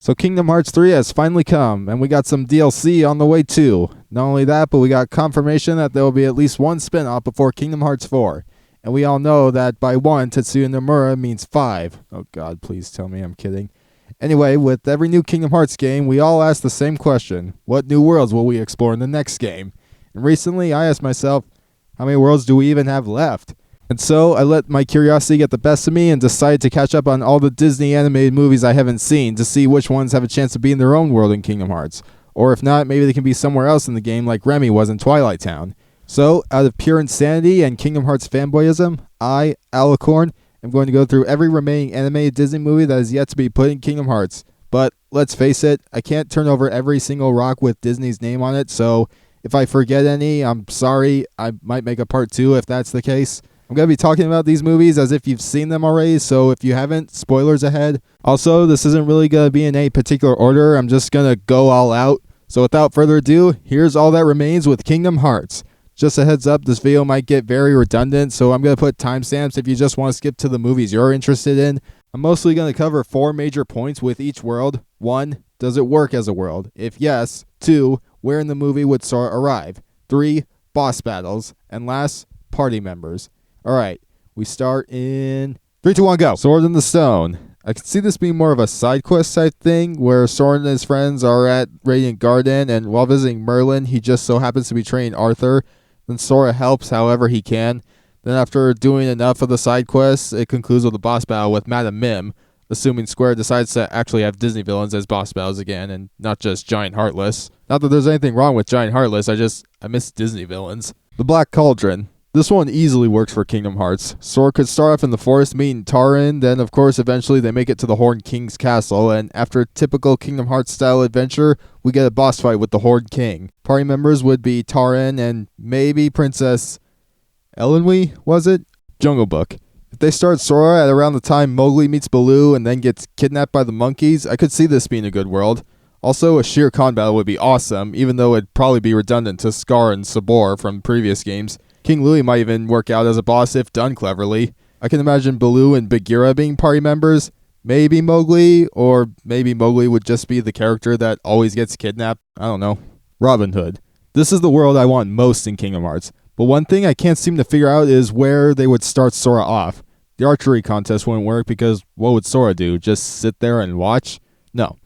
So Kingdom Hearts 3 has finally come, and we got some DLC on the way too. Not only that, but we got confirmation that there will be at least one spin-off before Kingdom Hearts 4. And we all know that by 1, Tetsuya Nomura means 5. Oh god, please tell me I'm kidding. Anyway, with every new Kingdom Hearts game, we all ask the same question. What new worlds will we explore in the next game? And recently, I asked myself, how many worlds do we even have left? And so, I let my curiosity get the best of me and decided to catch up on all the Disney animated movies I haven't seen to see which ones have a chance to be in their own world in Kingdom Hearts. Or if not, maybe they can be somewhere else in the game like Remy was in Twilight Town. So, out of pure insanity and Kingdom Hearts fanboyism, I, Alicorn, am going to go through every remaining animated Disney movie that is yet to be put in Kingdom Hearts. But, let's face it, I can't turn over every single rock with Disney's name on it, so if I forget any, I'm sorry. I might make a part 2 if that's the case. I'm going to be talking about these movies as if you've seen them already, so if you haven't, spoilers ahead. Also, this isn't really going to be in any particular order. I'm just going to go all out. So without further ado, here's all that remains with Kingdom Hearts. Just a heads up, this video might get very redundant, so I'm going to put timestamps if you just want to skip to the movies you're interested in. I'm mostly going to cover 4 major points with each world. 1, does it work as a world? If yes. 2, where in the movie would Sora arrive? 3, boss battles. And last, party members. Alright, we start in 3, 2, 1, go. Sword in the Stone. I can see this being more of a side quest type thing, where Sora and his friends are at Radiant Garden, and while visiting Merlin, he just so happens to be training Arthur. Then Sora helps however he can. Then after doing enough of the side quests, it concludes with a boss battle with Madame Mim, assuming Square decides to actually have Disney villains as boss battles again, and not just Giant Heartless. Not that there's anything wrong with Giant Heartless, I miss Disney villains. The Black Cauldron. This one easily works for Kingdom Hearts. Sora could start off in the forest meeting Tarin, then of course eventually they make it to the Horned King's castle, and after a typical Kingdom Hearts style adventure, we get a boss fight with the Horned King. Party members would be Tarin and maybe Princess Elenwe, was it? Jungle Book. If they start Sora at around the time Mowgli meets Baloo and then gets kidnapped by the monkeys, I could see this being a good world. Also, a Shere Khan battle would be awesome, even though it'd probably be redundant to Scar and Sabor from previous games. King Louie might even work out as a boss if done cleverly. I can imagine Baloo and Bagheera being party members. Maybe Mowgli, or maybe Mowgli would just be the character that always gets kidnapped. I don't know. Robin Hood. This is the world I want most in Kingdom Hearts. But one thing I can't seem to figure out is where they would start Sora off. The archery contest wouldn't work because what would Sora do? Just sit there and watch? No.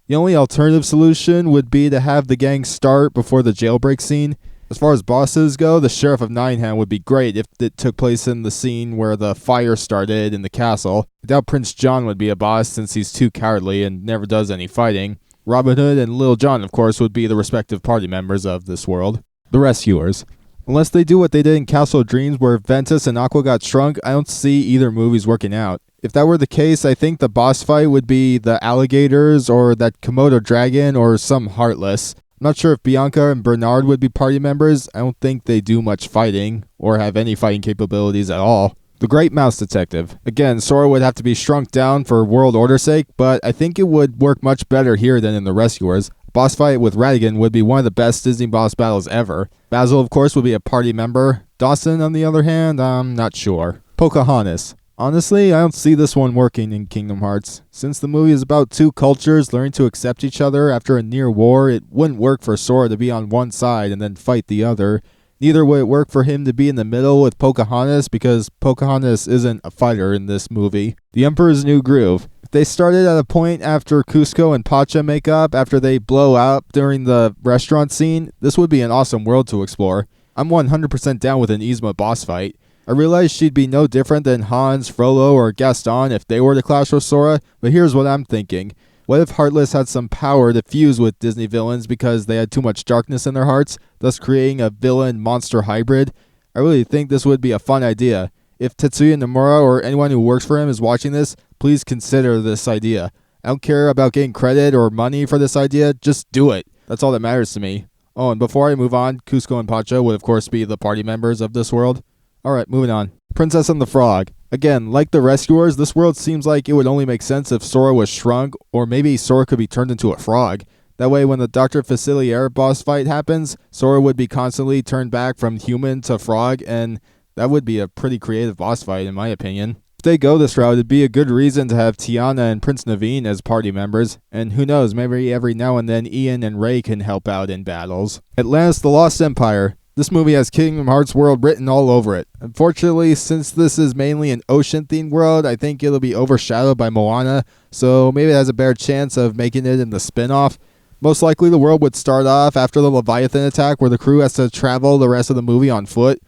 The only alternative solution would be to have the gang start before the jailbreak scene. As far as bosses go, the Sheriff of Ninehand would be great if it took place in the scene where the fire started in the castle. I doubt Prince John would be a boss since he's too cowardly and never does any fighting. Robin Hood and Little John, of course, would be the respective party members of this world. The Rescuers. Unless they do what they did in Castle of Dreams where Ventus and Aqua got shrunk, I don't see either movies working out. If that were the case, I think the boss fight would be the alligators or that Komodo dragon or some Heartless. I'm not sure if Bianca and Bernard would be party members. I don't think they do much fighting or have any fighting capabilities at all. The Great Mouse Detective. Again, Sora would have to be shrunk down for world order's sake, but I think it would work much better here than in The Rescuers. Boss fight with Ratigan would be one of the best Disney boss battles ever. Basil, of course, would be a party member. Dawson, on the other hand, I'm not sure. Pocahontas. Honestly, I don't see this one working in Kingdom Hearts. Since the movie is about 2 cultures learning to accept each other after a near war, it wouldn't work for Sora to be on one side and then fight the other. Neither would it work for him to be in the middle with Pocahontas because Pocahontas isn't a fighter in this movie. The Emperor's New Groove. If they started at a point after Cusco and Pacha make up after they blow up during the restaurant scene, this would be an awesome world to explore. I'm 100% down with an Yzma boss fight. I realize she'd be no different than Hans, Frollo, or Gaston if they were to clash with Sora, but here's what I'm thinking. What if Heartless had some power to fuse with Disney villains because they had too much darkness in their hearts, thus creating a villain-monster hybrid? I really think this would be a fun idea. If Tetsuya Nomura or anyone who works for him is watching this, please consider this idea. I don't care about getting credit or money for this idea, just do it. That's all that matters to me. Oh, and before I move on, Cusco and Pacha would of course be the party members of this world. Alright, moving on. Princess and the Frog. Again, like the Rescuers, this world seems like it would only make sense if Sora was shrunk, or maybe Sora could be turned into a frog. That way, when the Dr. Facilier boss fight happens, Sora would be constantly turned back from human to frog, and that would be a pretty creative boss fight in my opinion. If they go this route, it'd be a good reason to have Tiana and Prince Naveen as party members, and who knows, maybe every now and then Ian and Ray can help out in battles. Atlantis: The Lost Empire. This movie has Kingdom Hearts world written all over it. Unfortunately, since this is mainly an ocean-themed world, I think it'll be overshadowed by Moana, so maybe it has a better chance of making it in the spin-off. Most likely the world would start off after the Leviathan attack, where the crew has to travel the rest of the movie on foot.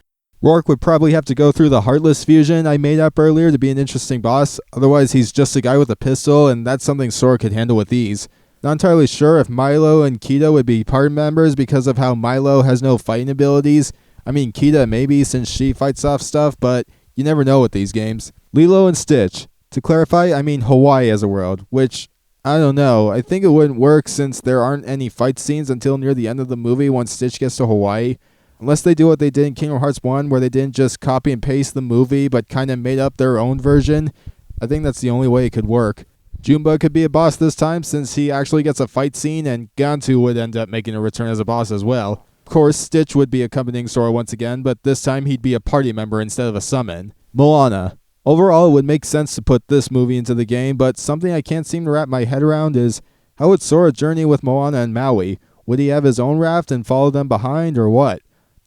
Rourke would probably have to go through the Heartless fusion I made up earlier to be an interesting boss. Otherwise, he's just a guy with a pistol, and that's something Sora could handle with ease. Not entirely sure if Milo and Kita would be party members because of how Milo has no fighting abilities. I mean, Kita maybe, since she fights off stuff, but you never know with these games. Lilo and Stitch. To clarify, I mean Hawaii as a world, which, I don't know, I think it wouldn't work since there aren't any fight scenes until near the end of the movie once Stitch gets to Hawaii. Unless they do what they did in Kingdom Hearts 1, where they didn't just copy and paste the movie, but kind of made up their own version. I think that's the only way it could work. Junba could be a boss this time, since he actually gets a fight scene, and Gantu would end up making a return as a boss as well. Of course, Stitch would be accompanying Sora once again, but this time he'd be a party member instead of a summon. Moana. Overall, it would make sense to put this movie into the game, but something I can't seem to wrap my head around is, how would Sora journey with Moana and Maui? Would he have his own raft and follow them behind, or what?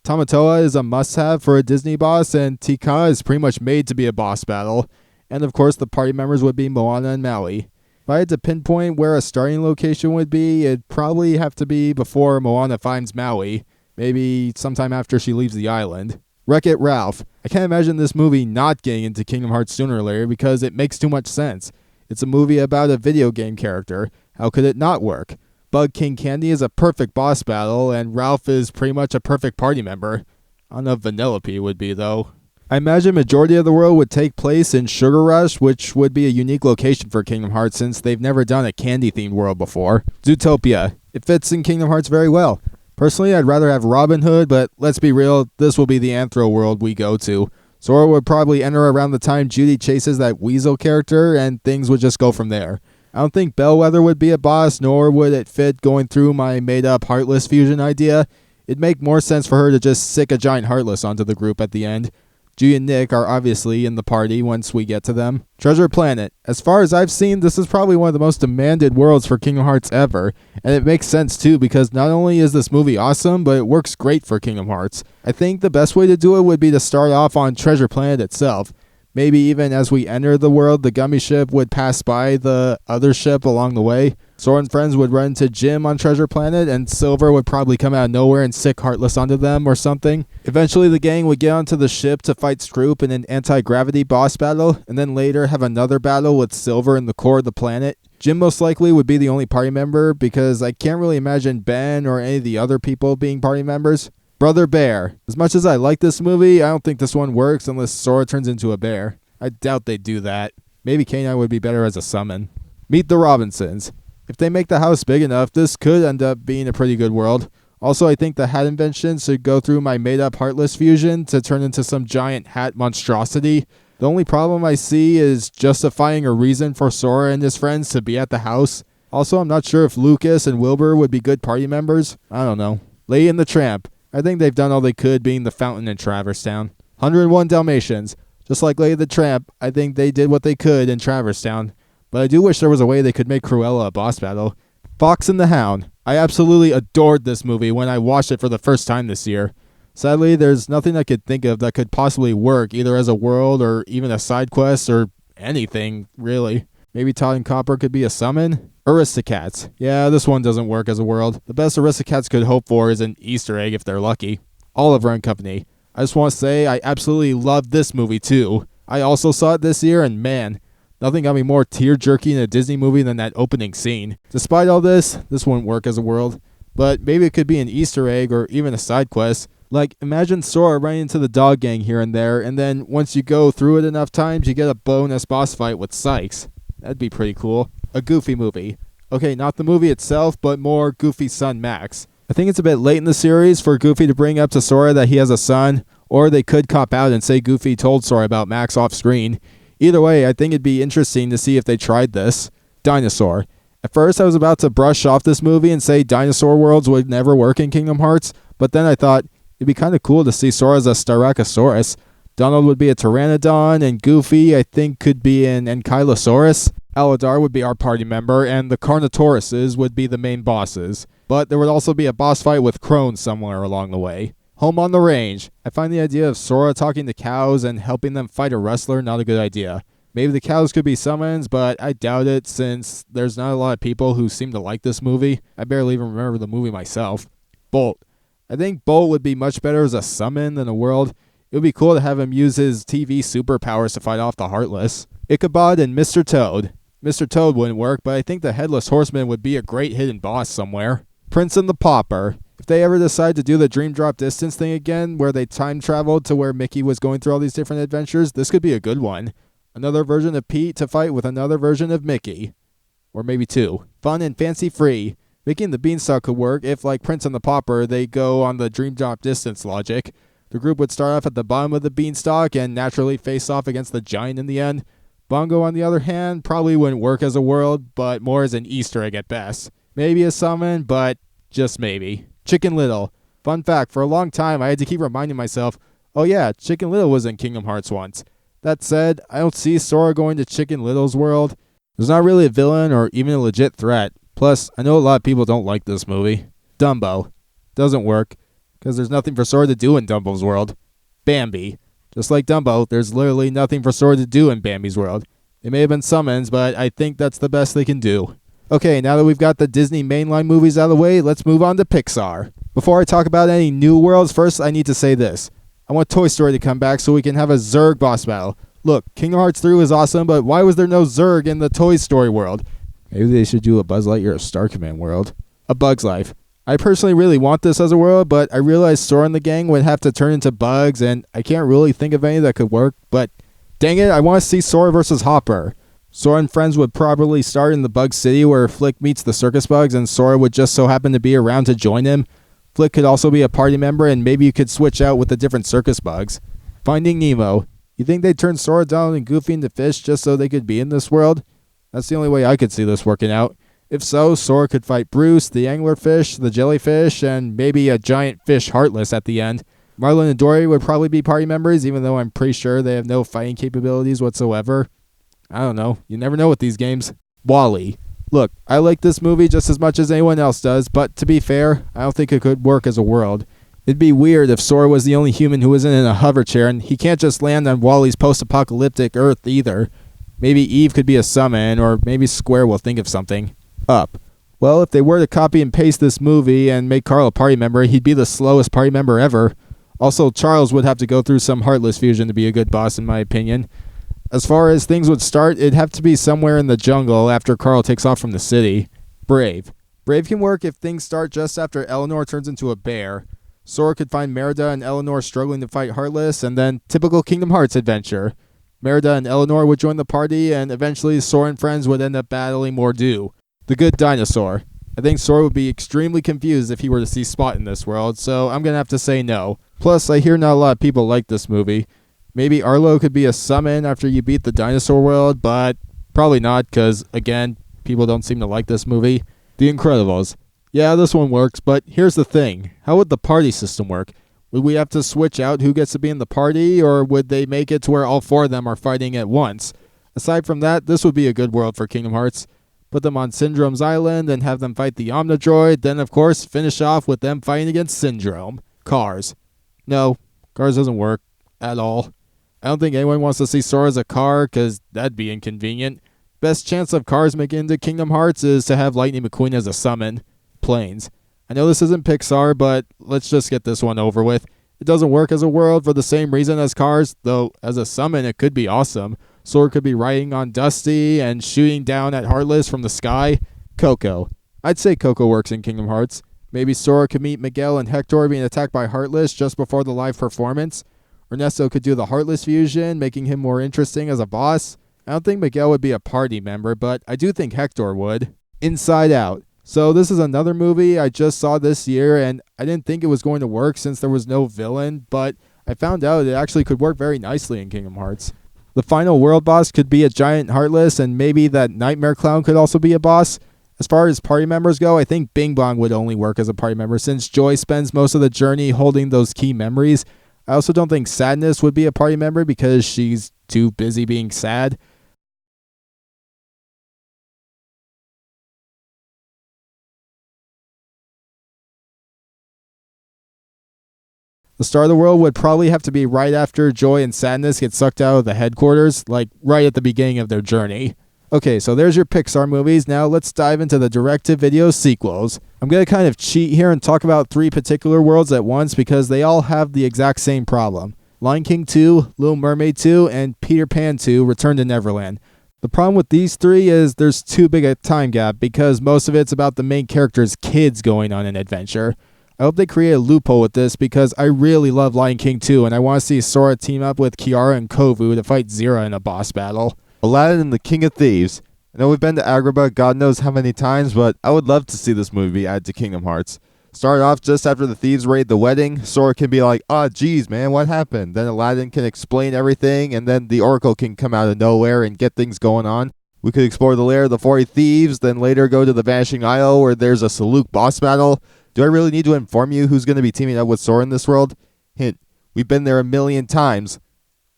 Tamatoa is a must-have for a Disney boss, and Tika is pretty much made to be a boss battle. And of course, the party members would be Moana and Maui. If I had to pinpoint where a starting location would be, it'd probably have to be before Moana finds Maui. Maybe sometime after she leaves the island. Wreck-It Ralph. I can't imagine this movie not getting into Kingdom Hearts sooner or later because it makes too much sense. It's a movie about a video game character. How could it not work? Bug King Candy is a perfect boss battle, and Ralph is pretty much a perfect party member. I don't know if Vanellope would be, though. I imagine majority of the world would take place in Sugar Rush, which would be a unique location for Kingdom Hearts since they've never done a candy-themed world before. Zootopia. It fits in Kingdom Hearts very well. Personally, I'd rather have Robin Hood, but let's be real, this will be the Anthro world we go to. Sora would probably enter around the time Judy chases that Weasel character, and things would just go from there. I don't think Bellwether would be a boss, nor would it fit going through my made-up Heartless fusion idea. It'd make more sense for her to just sick a giant Heartless onto the group at the end. G and Nick are obviously in the party once we get to them. Treasure Planet. As far as I've seen, this is probably one of the most demanded worlds for Kingdom Hearts ever, and it makes sense too because not only is this movie awesome, but it works great for Kingdom Hearts. I think the best way to do it would be to start off on Treasure Planet itself. Maybe even as we enter the world, the gummy ship would pass by the other ship along the way. Sora and friends would run into Jim on Treasure Planet, and Silver would probably come out of nowhere and sick Heartless onto them or something. Eventually, the gang would get onto the ship to fight Scroop in an anti-gravity boss battle, and then later have another battle with Silver in the core of the planet. Jim most likely would be the only party member, because I can't really imagine Ben or any of the other people being party members. Brother Bear. As much as I like this movie, I don't think this one works unless Sora turns into a bear. I doubt they'd do that. Maybe K9 would be better as a summon. Meet the Robinsons. If they make the house big enough, this could end up being a pretty good world. Also, I think the hat invention should go through my made-up Heartless fusion to turn into some giant hat monstrosity. The only problem I see is justifying a reason for Sora and his friends to be at the house. Also, I'm not sure if Lucas and Wilbur would be good party members. I don't know. Lady and the Tramp. I think they've done all they could being the fountain in Traverse Town. 101 Dalmatians. Just like Lady the Tramp, I think they did what they could in Traverse Town. But I do wish there was a way they could make Cruella a boss battle. Fox and the Hound. I absolutely adored this movie when I watched it for the first time this year. Sadly, there's nothing I could think of that could possibly work either as a world or even a side quest or anything, really. Maybe Todd and Copper could be a summon? Aristocats. Yeah, this one doesn't work as a world. The best Aristocats could hope for is an Easter egg if they're lucky. Oliver and Company. I just want to say I absolutely loved this movie too. I also saw it this year and man, nothing got me more tear-jerky in a Disney movie than that opening scene. Despite all this wouldn't work as a world. But maybe it could be an Easter egg or even a side quest. Like, imagine Sora running into the dog gang here and there, and then once you go through it enough times, you get a bonus boss fight with Sykes. That'd be pretty cool. A Goofy movie. Okay, not the movie itself, but more Goofy's son Max. I think it's a bit late in the series for Goofy to bring up to Sora that he has a son, or they could cop out and say Goofy told Sora about Max off screen. Either way, I think it'd be interesting to see if they tried this. Dinosaur. At first, I was about to brush off this movie and say dinosaur worlds would never work in Kingdom Hearts, but then I thought it'd be kind of cool to see Sora as a Styracosaurus. Donald would be a Pteranodon, and Goofy, I think, could be an Ankylosaurus. Aladar would be our party member, and the Carnotauruses would be the main bosses. But there would also be a boss fight with crones somewhere along the way. Home on the range. I find the idea of Sora talking to cows and helping them fight a wrestler not a good idea. Maybe the cows could be summons, but I doubt it since there's not a lot of people who seem to like this movie. I barely even remember the movie myself. Bolt. I think Bolt would be much better as a summon than a world. It would be cool to have him use his TV superpowers to fight off the Heartless. Icabod and Mr. Toad. Mr. Toad wouldn't work, but I think the Headless Horseman would be a great hidden boss somewhere. Prince and the Pauper. If they ever decide to do the Dream Drop Distance thing again, where they time traveled to where Mickey was going through all these different adventures, this could be a good one. Another version of Pete to fight with another version of Mickey. Or maybe two. Fun and fancy free. Mickey and the Beanstalk could work if, like Prince and the Pauper, they go on the Dream Drop Distance logic. The group would start off at the bottom of the beanstalk and naturally face off against the giant in the end. Bongo, on the other hand, probably wouldn't work as a world, but more as an Easter egg at best. Maybe a summon, but just maybe. Chicken Little. Fun fact, for a long time I had to keep reminding myself, oh yeah, Chicken Little was in Kingdom Hearts once. That said, I don't see Sora going to Chicken Little's world. There's not really a villain or even a legit threat. Plus, I know a lot of people don't like this movie. Dumbo. Doesn't work, because there's nothing for Sora to do in Dumbo's world. Bambi. Just like Dumbo, there's literally nothing for Sora to do in Bambi's world. They may have been summons, but I think that's the best they can do. Okay, now that we've got the Disney mainline movies out of the way, let's move on to Pixar. Before I talk about any new worlds, first I need to say this. I want Toy Story to come back so we can have a Zurg boss battle. Look, Kingdom Hearts 3 was awesome, but why was there no Zurg in the Toy Story world? Maybe they should do a Buzz Lightyear or Star Command world. A Bug's Life. I personally really want this as a world, but I realize Sora and the gang would have to turn into bugs, and I can't really think of any that could work, but dang it, I want to see Sora versus Hopper. Sora and friends would probably start in the Bug City where Flick meets the circus bugs, and Sora would just so happen to be around to join him. Flick could also be a party member, and maybe you could switch out with the different circus bugs. Finding Nemo. You think they'd turn Sora, Donald, and Goofy into fish just so they could be in this world? That's the only way I could see this working out. If so, Sora could fight Bruce, the anglerfish, the jellyfish, and maybe a giant fish Heartless at the end. Marlin and Dory would probably be party members, even though I'm pretty sure they have no fighting capabilities whatsoever. I don't know. You never know with these games. WALL-E. Look, I like this movie just as much as anyone else does, but to be fair, I don't think it could work as a world. It'd be weird if Sora was the only human who isn't in a hover chair, and he can't just land on WALL-E's post-apocalyptic Earth either. Maybe Eve could be a summon, or maybe Square will think of something. Up. Well, if they were to copy and paste this movie and make Carl a party member, he'd be the slowest party member ever. Also, Charles would have to go through some Heartless fusion to be a good boss, in my opinion. As far as things would start, it'd have to be somewhere in the jungle after Carl takes off from the city. Brave. Brave can work if things start just after Eleanor turns into a bear. Sora could find Merida and Eleanor struggling to fight Heartless, and then typical Kingdom Hearts adventure. Merida and Eleanor would join the party, and eventually Sora and friends would end up battling Mordu. The Good Dinosaur. I think Sora would be extremely confused if he were to see Spot in this world, so I'm going to have to say no. Plus, I hear not a lot of people like this movie. Maybe Arlo could be a summon after you beat the dinosaur world, but probably not, because, again, people don't seem to like this movie. The Incredibles. Yeah, this one works, but here's the thing. How would the party system work? Would we have to switch out who gets to be in the party, or would they make it to where all four of them are fighting at once? Aside from that, this would be a good world for Kingdom Hearts. Put them on Syndrome's island and have them fight the Omnidroid, then of course finish off with them fighting against Syndrome. Cars. No, Cars doesn't work at all. I don't think anyone wants to see Sora as a car, because that'd be inconvenient. Best chance of Cars making into Kingdom Hearts is to have Lightning McQueen as a summon. Planes. I know this isn't Pixar, but let's just get this one over with. It doesn't work as a world for the same reason as Cars, though as a summon it could be awesome. Sora could be riding on Dusty and shooting down at Heartless from the sky. Coco. I'd say Coco works in Kingdom Hearts. Maybe Sora could meet Miguel and Hector being attacked by Heartless just before the live performance. Ernesto could do the Heartless fusion, making him more interesting as a boss. I don't think Miguel would be a party member, but I do think Hector would. Inside Out. So this is another movie I just saw this year, and I didn't think it was going to work since there was no villain, but I found out it actually could work very nicely in Kingdom Hearts. The final world boss could be a giant Heartless, and maybe that Nightmare Clown could also be a boss. As far as party members go, I think Bing Bong would only work as a party member since Joy spends most of the journey holding those key memories. I also don't think Sadness would be a party member because she's too busy being sad. The star of the world would probably have to be right after Joy and Sadness get sucked out of the headquarters, like right at the beginning of their journey. Okay, so there's your Pixar movies. Now let's dive into the direct-to-video sequels. I'm going to kind of cheat here and talk about 3 particular worlds at once because they all have the exact same problem. Lion King 2, Little Mermaid 2, and Peter Pan 2, Return to Neverland. The problem with these 3 is there's too big a time gap because most of it's about the main character's kids going on an adventure. I hope they create a loophole with this because I really love Lion King 2 and I want to see Sora team up with Kiara and Kovu to fight Zira in a boss battle. Aladdin and the King of Thieves. I know we've been to Agrabah God knows how many times, but I would love to see this movie add to Kingdom Hearts. Start off just after the thieves raid the wedding. Sora can be like, geez, man, what happened? Then Aladdin can explain everything, and then the Oracle can come out of nowhere and get things going on. We could explore the lair of the 40 thieves, then later go to the Vanishing Isle where there's a Saluk boss battle. Do I really need to inform you who's going to be teaming up with Sora in this world? Hint, we've been there a million times.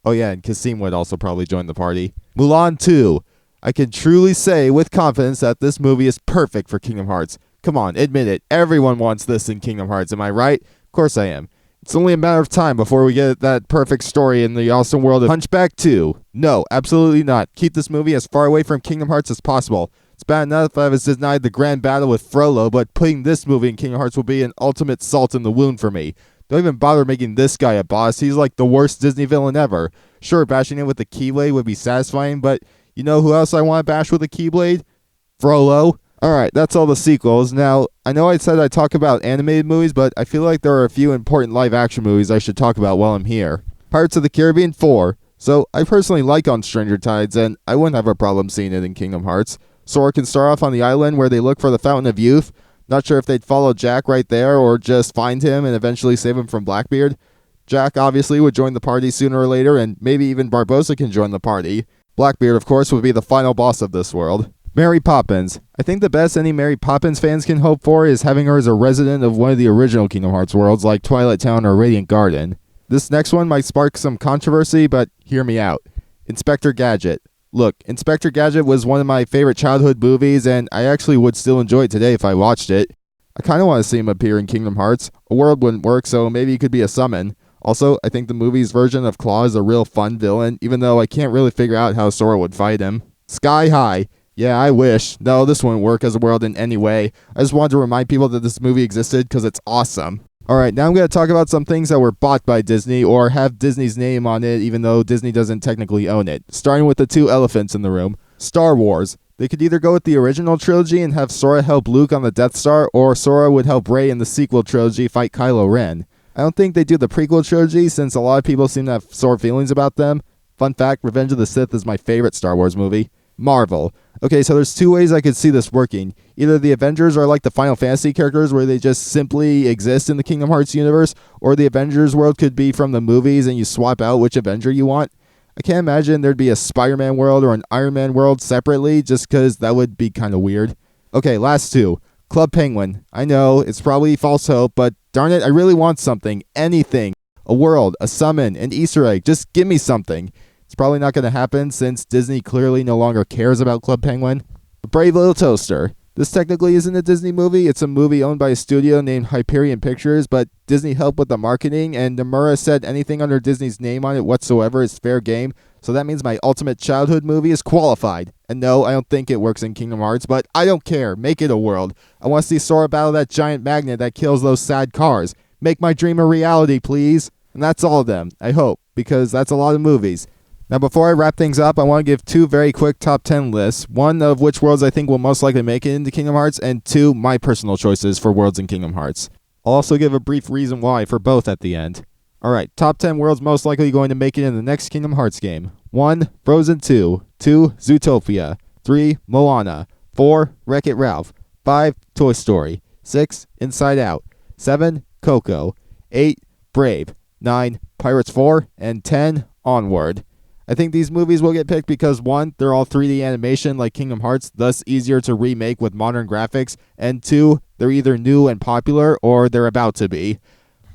Oh yeah, and Kasim would also probably join the party. Mulan 2. I can truly say with confidence that this movie is perfect for Kingdom Hearts. Come on, admit it. Everyone wants this in Kingdom Hearts, am I right? Of course I am. It's only a matter of time before we get that perfect story in the awesome world of Hunchback 2. No, absolutely not. Keep this movie as far away from Kingdom Hearts as possible. It's bad enough if I was denied the grand battle with Frollo, but putting this movie in Kingdom Hearts will be an ultimate salt in the wound for me. Don't even bother making this guy a boss. He's like the worst Disney villain ever. Sure, bashing him with the Keyblade would be satisfying, but you know who else I want to bash with a Keyblade? Frollo. Alright, that's all the sequels. Now, I know I said I'd talk about animated movies, but I feel like there are a few important live-action movies I should talk about while I'm here. Pirates of the Caribbean 4. So, I personally like On Stranger Tides, and I wouldn't have a problem seeing it in Kingdom Hearts. Sora can start off on the island where they look for the Fountain of Youth. Not sure if they'd follow Jack right there or just find him and eventually save him from Blackbeard. Jack obviously would join the party sooner or later, and maybe even Barbossa can join the party. Blackbeard, of course, would be the final boss of this world. Mary Poppins. I think the best any Mary Poppins fans can hope for is having her as a resident of one of the original Kingdom Hearts worlds like Twilight Town or Radiant Garden. This next one might spark some controversy, but hear me out. Inspector Gadget. Look, Inspector Gadget was one of my favorite childhood movies, and I actually would still enjoy it today if I watched it. I kind of want to see him appear in Kingdom Hearts. A world wouldn't work, so maybe he could be a summon. Also, I think the movie's version of Claw is a real fun villain, even though I can't really figure out how Sora would fight him. Sky High. Yeah, I wish. No, this wouldn't work as a world in any way. I just wanted to remind people that this movie existed because it's awesome. Alright, now I'm going to talk about some things that were bought by Disney or have Disney's name on it even though Disney doesn't technically own it. Starting with the 2 elephants in the room. Star Wars. They could either go with the original trilogy and have Sora help Luke on the Death Star, or Sora would help Rey in the sequel trilogy fight Kylo Ren. I don't think they do the prequel trilogy since a lot of people seem to have sore feelings about them. Fun fact, Revenge of the Sith is my favorite Star Wars movie. Marvel. Okay, so there's 2 ways I could see this working. Either the Avengers are like the Final Fantasy characters where they just simply exist in the Kingdom Hearts universe, or the Avengers world could be from the movies and you swap out which Avenger you want. I can't imagine there'd be a Spider-Man world or an Iron Man world separately just because that would be kind of weird. Okay, last 2. Club Penguin. I know, it's probably false hope, but darn it, I really want something. Anything. A world, a summon, an Easter egg. Just give me something. It's probably not going to happen since Disney clearly no longer cares about Club Penguin. A Brave Little Toaster. This technically isn't a Disney movie. It's a movie owned by a studio named Hyperion Pictures, but Disney helped with the marketing, and Nomura said anything under Disney's name on it whatsoever is fair game, so that means my ultimate childhood movie is qualified. And no, I don't think it works in Kingdom Hearts, but I don't care. Make it a world. I want to see Sora battle that giant magnet that kills those sad cars. Make my dream a reality, please. And that's all of them, I hope, because that's a lot of movies. Now, before I wrap things up, I want to give 2 very quick top 10 lists, one of which worlds I think will most likely make it into Kingdom Hearts, and 2, my personal choices for worlds in Kingdom Hearts. I'll also give a brief reason why for both at the end. Alright, top 10 worlds most likely going to make it in the next Kingdom Hearts game. 1, Frozen 2. 2, Zootopia. 3, Moana. 4, Wreck-It Ralph. 5, Toy Story. 6, Inside Out. 7, Coco. 8, Brave. 9, Pirates 4. And 10, Onward. I think these movies will get picked because 1, they're all 3D animation like Kingdom Hearts, thus easier to remake with modern graphics, and 2, they're either new and popular or they're about to be.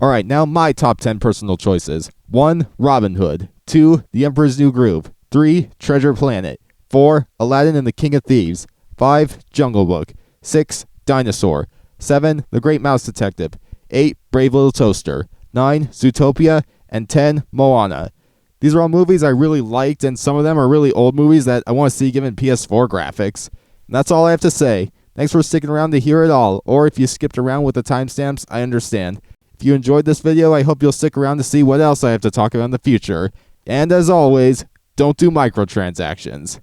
Alright, now my top 10 personal choices. 1. Robin Hood. 2. The Emperor's New Groove. 3. Treasure Planet. 4. Aladdin and the King of Thieves. 5. Jungle Book. 6. Dinosaur. 7. The Great Mouse Detective. 8. Brave Little Toaster. 9. Zootopia. And 10. Moana. These are all movies I really liked, and some of them are really old movies that I want to see given PS4 graphics. And that's all I have to say. Thanks for sticking around to hear it all, or if you skipped around with the timestamps, I understand. If you enjoyed this video, I hope you'll stick around to see what else I have to talk about in the future. And as always, don't do microtransactions.